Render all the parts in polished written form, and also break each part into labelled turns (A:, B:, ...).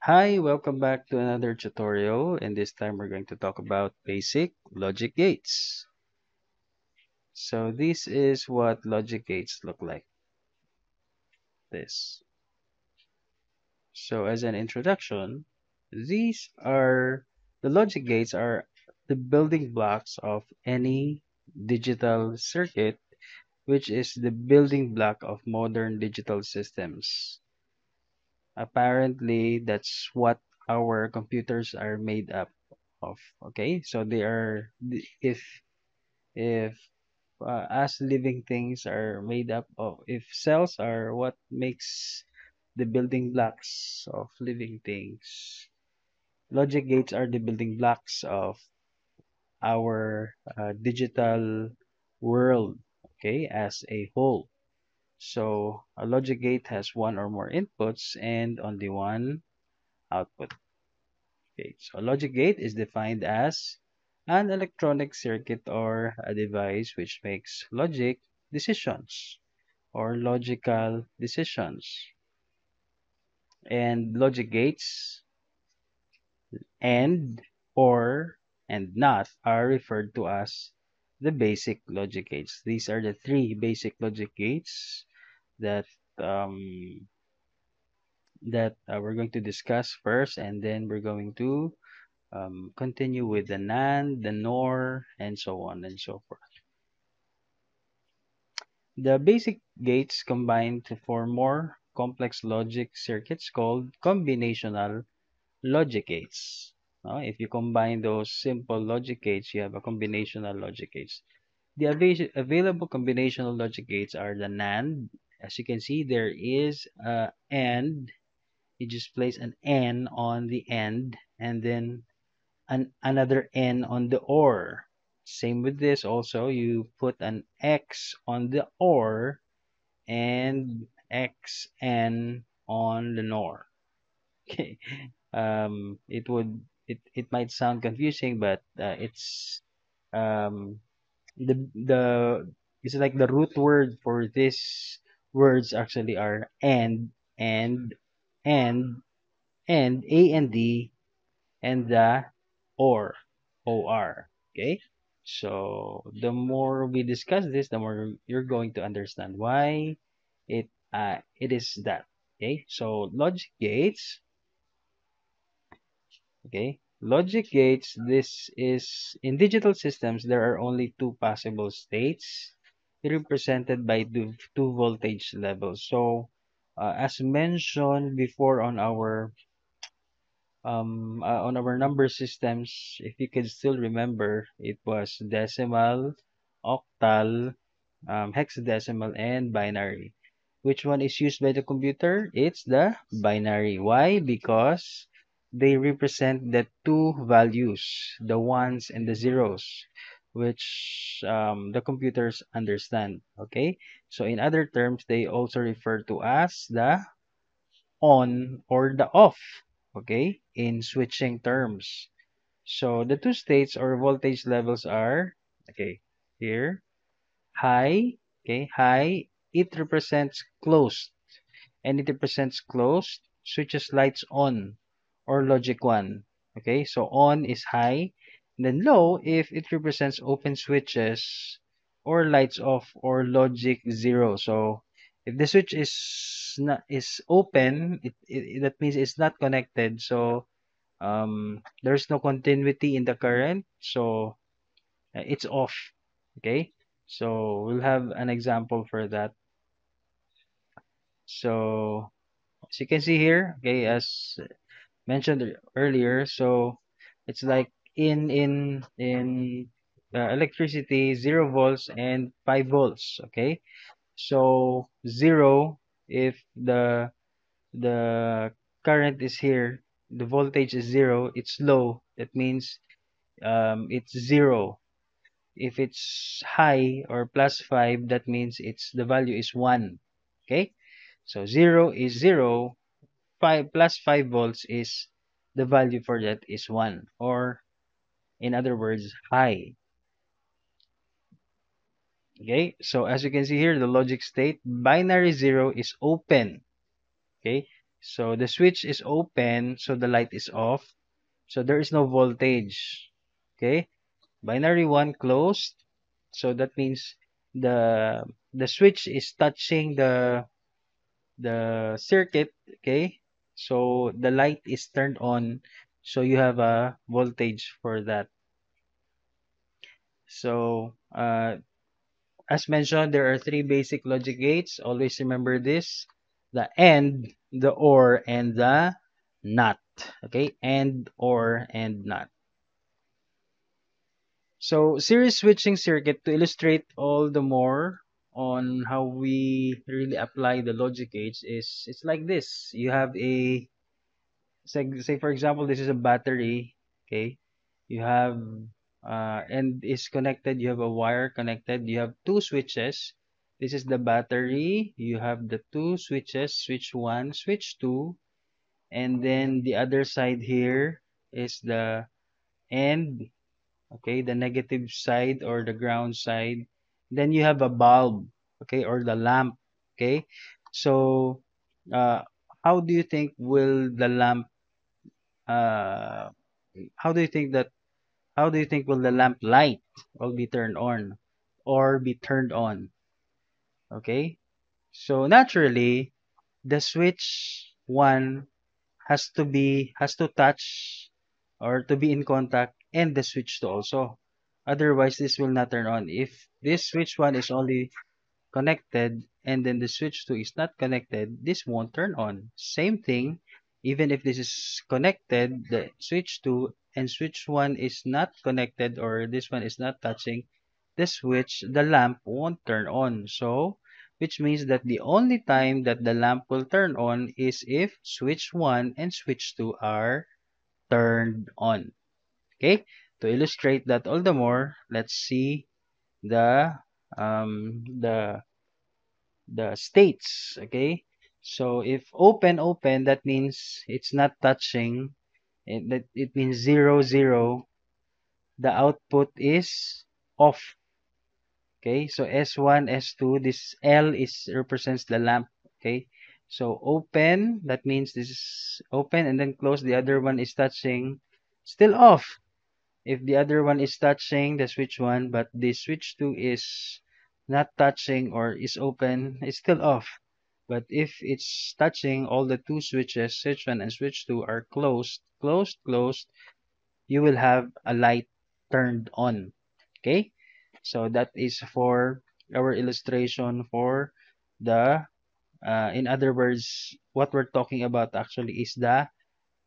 A: Hi, welcome back to another tutorial, and this time we're going to talk about basic logic gates. So this is what logic gates look like. This. So as an introduction, these are the logic gates are the building blocks of any digital circuit, which is the building block of modern digital systems. Apparently, that's what our computers are made up of. Okay, so they are if us living things are made up of, if cells are what makes the building blocks of living things, logic gates are the building blocks of our digital world, okay, as a whole. So a logic gate has one or more inputs and only one output. Okay, so a logic gate is defined as an electronic circuit or a device which makes logic decisions or logical decisions. And logic gates and or and not are referred to as the basic logic gates. These are the three basic logic gates that um, we're going to discuss first, and then we're going to continue with the NAND, the NOR, and so on and so forth. The basic gates combine to form more complex logic circuits called combinational logic gates. If you combine those simple logic gates, you have a combinational logic gates. The available combinational logic gates are the NAND. As you can see, there is a AND. You just place an N on the end, and then another N on the OR. Same with this also, you put an X on the OR and XN on the NOR. Okay. It might sound confusing, but um, the it's like the root word for these words actually are and, and, and, A and D, and the or. Okay? So the more we discuss this, the more you're going to understand why it is that. Okay? So logic gates, okay? Logic gates, this is in digital systems there are only two possible states represented by two voltage levels. So as mentioned before on our number systems, if you can still remember, it was decimal, octal, hexadecimal, and binary. Which one is used by the computer? It's the binary. Why? Because they represent the two values, the ones and the zeros, which the computers understand. Okay? So in other terms, they also refer to as the on or the off, okay, in switching terms. So the two states or voltage levels are, okay, here, high, okay, high, it represents closed, and it represents closed, switches lights on, or logic 1, okay, so on is high, and then low if it represents open switches, or lights off, or logic 0. So if the switch is open, that means it's not connected, so there's no continuity in the current, so it's off. Okay, so we'll have an example for that. So as you can see here, okay, as mentioned earlier, so it's like in electricity, 0 volts and 5 volts. Okay, so 0, if the current is here, the voltage is 0, it's low, that means it's 0. If it's high or plus 5, that means it's the value is 1. Okay? So 0 is 0, 5 plus 5 volts is the value for that is 1, or in other words, high. Okay? So as you can see here, the logic state binary 0 is open. Okay? So the switch is open, so the light is off. So there is no voltage. Okay? Binary 1 closed. So that means the the switch is touching the circuit, okay? So the light is turned on, so you have a voltage for that. So as mentioned, there are three basic logic gates. Always remember this: the AND, the OR, and the NOT. Okay, AND, OR, and NOT. So series switching circuit, to illustrate all the more on how we really apply the logic gates, is it's like this. You have a, say for example, this is a battery, okay? You have and is connected, you have a wire connected, you have two switches. This is the battery, you have the two switches, switch 1, switch 2, and then the other side here is the end, okay, the negative side or the ground side. Then you have a bulb, okay, or the lamp, okay? So uh how do you think will the lamp uh how do you think that how do you think will the lamp light will be turned on or be turned on? Okay, so naturally the switch one has to touch or to be in contact, and the switch two also, otherwise this will not turn on. If this switch one is only connected and then the switch 2 is not connected, this won't turn on. Same thing, even if this is connected, the switch 2 and switch 1 is not connected or this one is not touching the switch, the lamp won't turn on. So, which means that the only time that the lamp will turn on is if switch 1 and switch 2 are turned on. Okay? To illustrate that all the more, let's see the the states, okay? So if open, that means it's not touching. It means 0 0. The output is off. Okay, so S1, S2, this L is represents the lamp. Okay, so open, that means this is open, and then close, the other one is touching, still off. If the other one is touching the switch 1, but the switch 2 is not touching or is open, it's still off. But if it's touching, all the two switches, switch 1 and switch 2 are closed, you will have a light turned on. Okay? So that is for our illustration for the, in other words, what we're talking about actually is the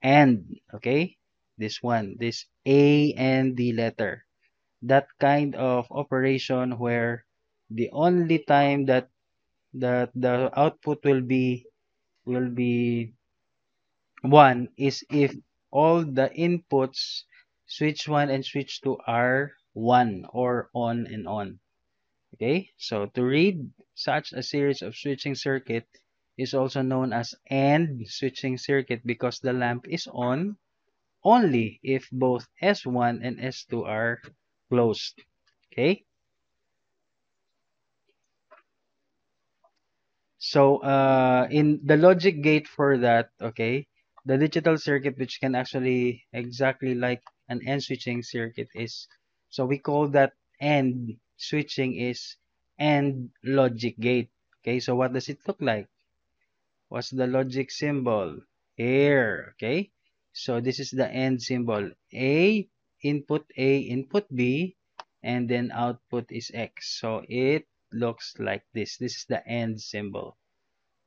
A: and, okay? This one, this A and D letter. That kind of operation where the only time that the output will be 1 is if all the inputs, switch 1 and switch 2, are 1 or on and on. Okay, so to read such a series of switching circuit is also known as AND switching circuit because the lamp is on only if both S1 and S2 are closed. Okay, so in the logic gate for that, okay, the digital circuit which can actually exactly like an AND switching circuit is, so we call that AND switching is AND logic gate. Okay, so what does it look like? What's the logic symbol? Here, okay? So this is the AND symbol. A, input B, and then output is X. So it looks like this. This is the AND symbol.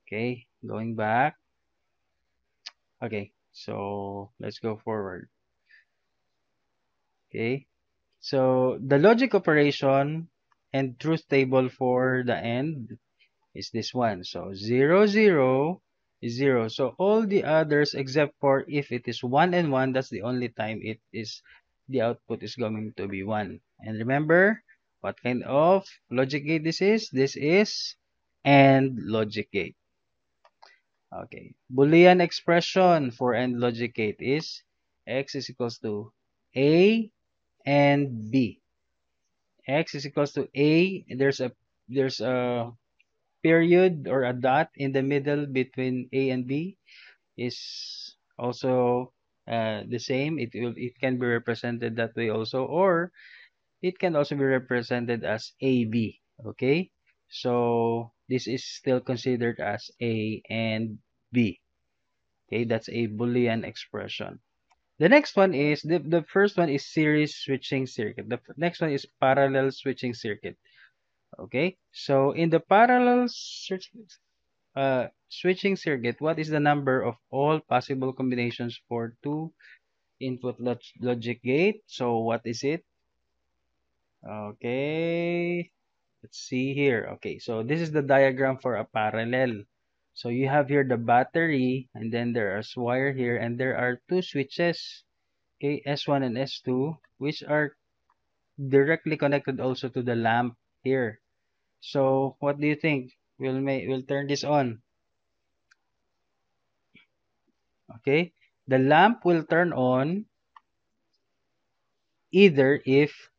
A: Okay, going back. Okay, so let's go forward. Okay, so the logic operation and truth table for the AND is this one. So 0 0 is 0. So all the others except for if it is 1 and 1, that's the only time it is the output is going to be 1. And remember what kind of logic gate this is? This is AND logic gate. Okay. Boolean expression for AND logic gate is x is equals to A and B. X is equals to A. There's a period or a dot in the middle between A and B. is also the same. It can be represented that way also, or it can also be represented as AB. Okay, so this is still considered as A and B. Okay, that's a Boolean expression. The next one is the first one is series switching circuit. The next one is parallel switching circuit. Okay, so in the parallel switching circuit, what is the number of all possible combinations for two input logic gate? So what is it? Okay, let's see here. Okay, so this is the diagram for a parallel. So you have here the battery, and then there is wire here, and there are two switches, okay, S1 and S2, which are directly connected also to the lamp here. So what do you think? We'll turn this on. Okay, the lamp will turn on either if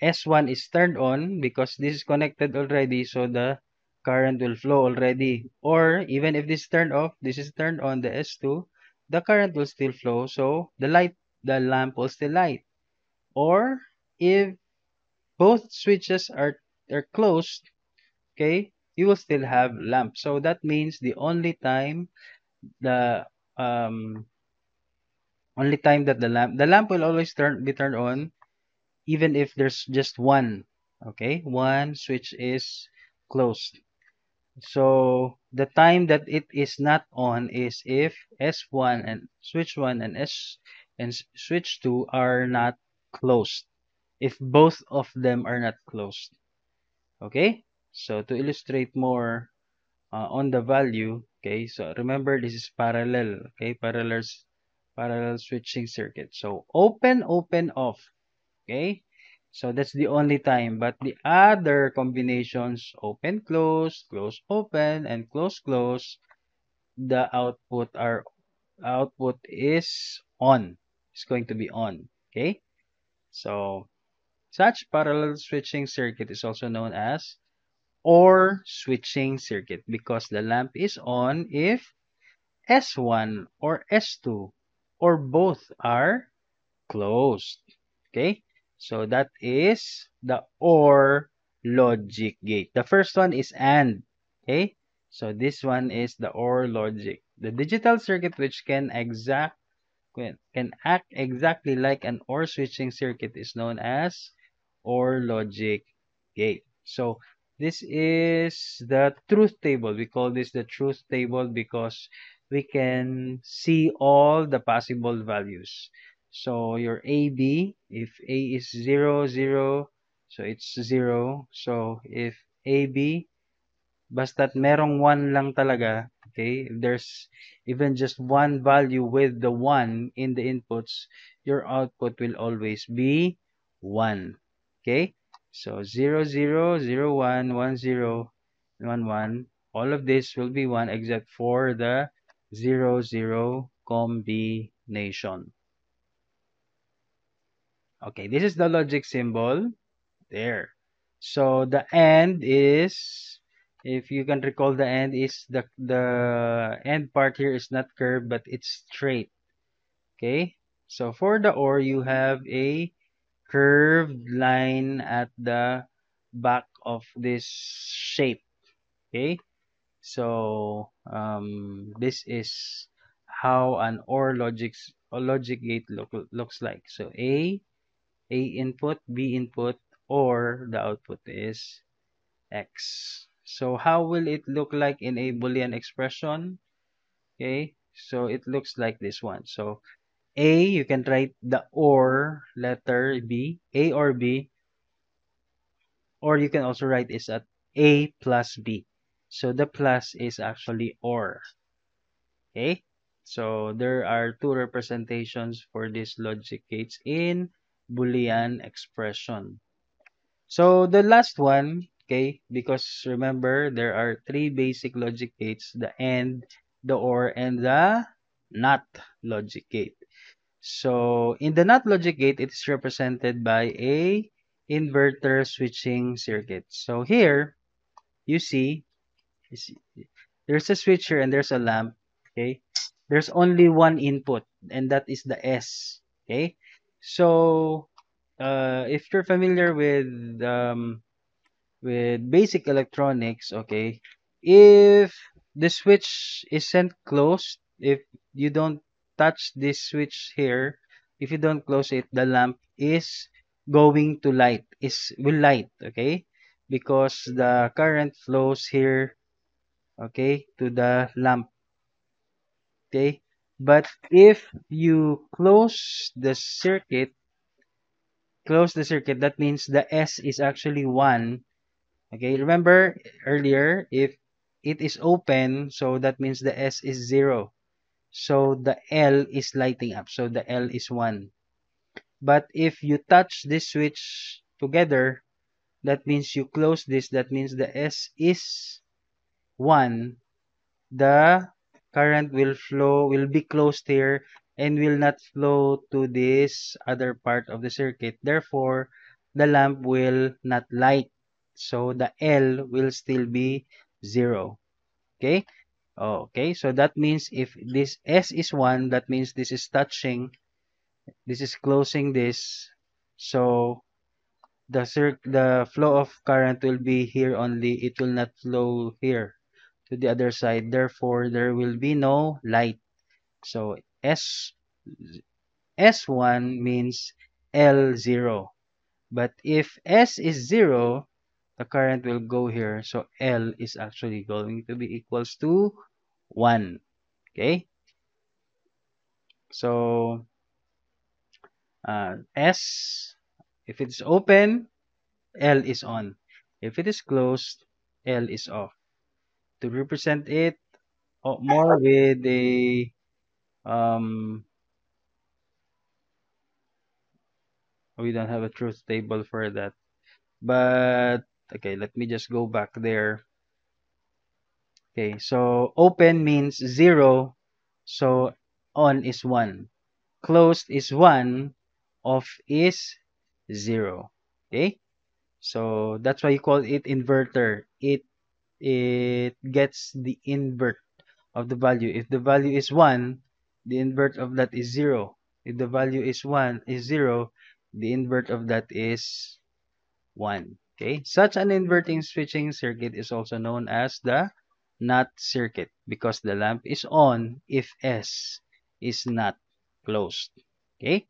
A: S1 is turned on because this is connected already, so the current will flow already. Or even if this is turned off, this is turned on, the S2, the current will still flow, so the lamp will still light. Or if both switches are closed, okay, you will still have lamp. So that means the the um only time that the lamp will always be turned on even if there's just one, okay, one switch is closed. So the time that it is not on is if S1 and switch 1 and switch 2 are not closed. If both of them are not closed. Okay? So to illustrate more on the value, okay? So remember this is parallel, okay? Parallel switching circuit. So open, open, off. Okay? So that's the only time. But the other combinations, open, close, close, open, and close, close, the output is on. It's going to be on. Okay? So such parallel switching circuit is also known as OR switching circuit because the lamp is on if S1 or S2 or both are closed. Okay? So that is the OR logic gate. The first one is AND. Okay? So this one is the OR logic. The digital circuit which can act exactly like an OR switching circuit is known as OR logic gate. So this is the truth table. We call this the truth table because we can see all the possible values. So your AB, if A is 0, 0, so it's 0. So if AB, basta't merong 1 lang talaga, okay, if there's even just one value with the 1 in the inputs, your output will always be 1. Okay? So 0, 0, 0, 1, 1, 0, 1, 1. All of this will be 1 except for the 0, 0 combination. Okay, this is the logic symbol. There. So the end is, if you can recall, the end is the end part here is not curved, but it's straight. Okay? So for the OR, you have a curved line at the back of this shape. Okay? So this is how an OR logic gate looks like. So A input, B input, or the output is X. So how will it look like in a Boolean expression? Okay, so it looks like this one. So A, you can write the OR letter B, A or B, or you can also write is at A plus B. So the plus is actually OR. Okay, so there are two representations for these logic gates in Boolean expression. So the last one, okay, because remember there are three basic logic gates, the AND, the OR, and the NOT logic gate. So in the NOT logic gate, it is represented by a inverter switching circuit. So here, you see, there's a switch here and there's a lamp, okay? there's only one input, and that is the S. Okay? So, if you're familiar with basic electronics, okay, if the switch isn't closed, if you don't touch this switch here, if you don't close it, the lamp is going to light, is will light, okay, because the current flows here, okay, to the lamp, okay. But if you close the circuit, that means the S is actually 1. Okay, remember earlier, if it is open, so that means the S is 0. So the L is lighting up. So the L is 1. But if you touch this switch together, that means you close this. That means the S is 1. The current will be closed here and will not flow to this other part of the circuit. Therefore, the lamp will not light. So the L will still be 0. Okay? Okay, so that means if this S is 1, that means this is touching, this is closing this. So the flow of current will be here only. It will not flow here to the other side. Therefore, there will be no light. So S1 means L0. But if S is 0, the current will go here. So L is actually going to be equals to 1. Okay? So S, if it's open, L is on. If it is closed, L is off. To represent it more with a um we don't have a truth table for that. But okay, let me just go back there. Okay, so open means 0, so on is 1. Closed is 1, off is 0. Okay? So that's why you call it inverter. It gets the invert of the value. If the value is 1, the invert of that is 0. If the value is 1 is 0, the invert of that is 1. Okay? Such an inverting switching circuit is also known as the NOT circuit because the lamp is on if S is not closed. Okay?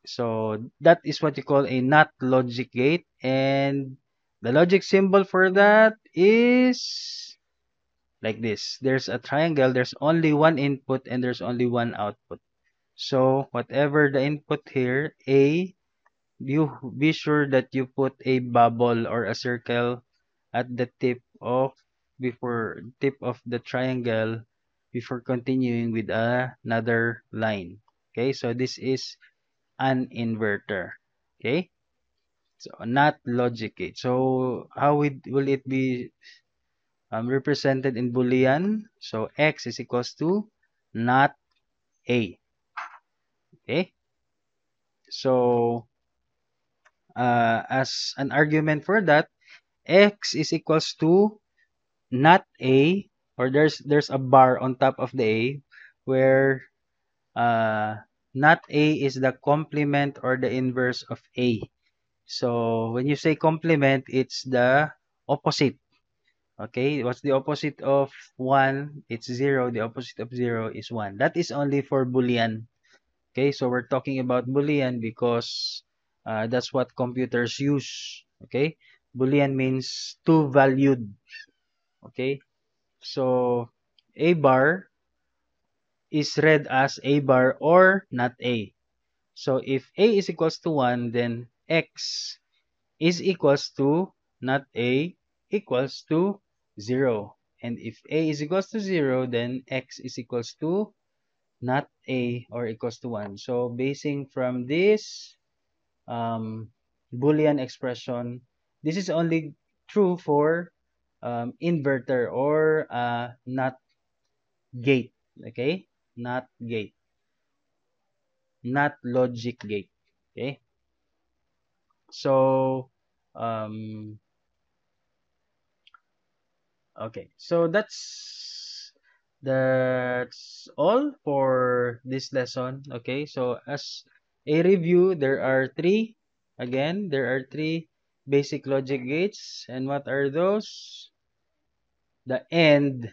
A: So that is what you call a NOT logic gate, and the logic symbol for that is like this. There's a triangle, there's only one input and there's only one output. So whatever the input here, A, you be sure that you put a bubble or a circle at the tip of the triangle before continuing with another line. Okay, so this is an inverter. Okay, so not logic gate. So how will it be represented in Boolean? So X is equals to not A. Okay, so as an argument for that, X is equals to not A, or there's a bar on top of the A where uh, not A is the complement or the inverse of A. So when you say complement, it's the opposite. Okay, what's the opposite of 1? It's 0. The opposite of 0 is 1. That is only for Boolean. Okay, so we're talking about Boolean because that's what computers use. Okay, Boolean means two valued. Okay, so A bar is read as A bar or not A. So if A is equals to 1, then X is equals to not A equals to 0. And if A is equals to 0, then X is equals to not A or equals to 1. So basing from this Boolean expression, this is only true for inverter or not gate. Okay? Not gate. Not logic gate. Okay? So, um, okay. So That's all for this lesson. Okay, so as a review, there are three basic logic gates. And what are those? The AND.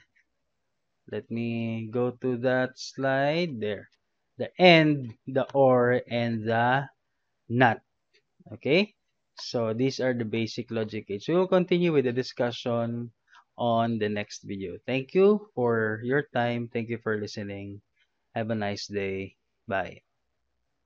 A: Let me go to that slide there. The AND, the OR, and the NOT. Okay, so these are the basic logic gates. We will continue with the discussion on the next video. Thank you for your time. Thank you for listening. Have a nice day. Bye.